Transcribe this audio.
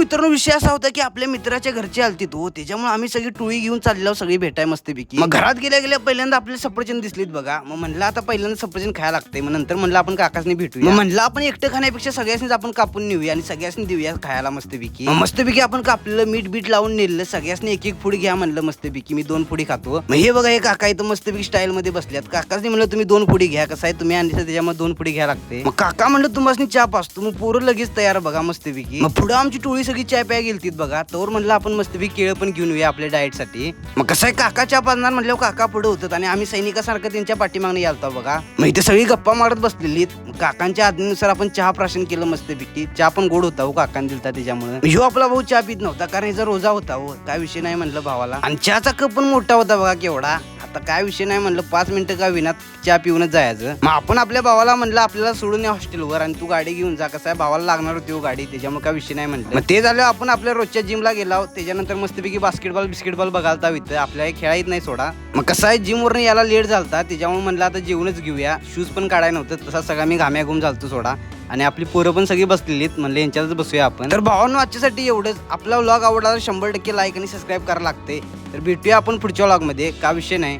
मित्रांनो विषय असा होता की आपल्या मित्राच्या घरचे आलती तो, त्याच्यामुळे आम्ही सगळी टोळी घेऊन चाललो, सगळी भेटाय मस्तपैकी. मग घरात गेल्या गेल्या पहिल्यांदा आपल्याला सफरचंद दिसलीत बघा. मग म्हणलं आता पहिल्यांदा सफरचंद खायला लागते. मग नंतर म्हणलं आपण काकासनी भेटूया. मग म्हणलं आपण एकटं खाण्यापेक्षा सगळ्यांनीच आपण कापून नेऊया आणि सगळ्यांनी देऊया खायला मस्तपैकी. मस्तपैकी आपण कापलेलं मीठ बीट लावून नेलं, सगळ्यांनी एक एक फुडी घ्या म्हणलं मस्तपैकी. मी 2 फुडी खातो. मग हे बघा हे काका इथं मस्तपैकी स्टाईल मध्ये बसल्यात. काकासनी म्हणलं तुम्ही 2 फुडी घ्या, कसं आहे तुम्ही आणली त्याच्यामध्ये 2 फुडी घ्या लागते. मग काका म्हणलं तुम्हाला चहा पाचतो. मग पोरं लगेच तयार बघा मस्तपैकी. मग पुढं आमची टोळी सगळी चहा प्या गेलतीत बघा. तोवर म्हणलं आपण मस्तपैकी केळं पण घेऊन येऊया आपल्या डाएट साठी. मग कसं आहे काका चहा पाजणार म्हटल्यावर काका पुढे होतात आणि आम्ही सैनिकासारखं त्यांच्या पाठीमागणे यालतो बघा. मग इथे सगळी गप्पा मारत बसलेली. काकांच्या आज्ञेनुसार आपण चहा प्राशन केलं मस्तपैकी. चहा पण गोड होता हो काकांनी दिलता त्याच्यामुळे. ह्यो आपला भाऊ चहा पित नव्हता कारण याचा रोजा होता हो, काय विषय नाही म्हणलं भावाला. आणि चहाचा कप पण मोठा होता बघा केवढा. आता काय विषय नाही म्हणलं 5 मिनिटं का विना चहा पिऊनच जायचं. मग आपण आपल्या भावाला म्हणलं आपल्याला सोडून या हॉस्टेलवर आणि तू गाडी घेऊन जा, कसं आहे भावाला लागणार होती हो गाडी, त्याच्यामुळे काय विषय नाही म्हणलं. मग ते झालं आपण आपल्या रोजच्या जिमला गेलो. त्याच्यानंतर मस्तपैकी बास्केटबॉल बघालता इथं आपल्याला खेळायच नाही सोडा. मग कसं आहे जिमवरून याला लेट झालता, त्याच्यामुळे म्हणलं आता जेवणच घेऊया. शूज पण काढाय नव्हतं, तसा सगळा मी घाम्या घुम झालतो सोडा. आणि आपली पोरं पण सगळी बसलेलीत, म्हणले यांच्यातच बसूया आपण. तर भावांनो आजच्यासाठी एवढंच. आपला व्लॉग आवडला तर 100% लाईक आणि सबस्क्राईब करायला लागते. तर भेटूया आपण पुढच्या व्लॉगमध्ये, का विषय नाही.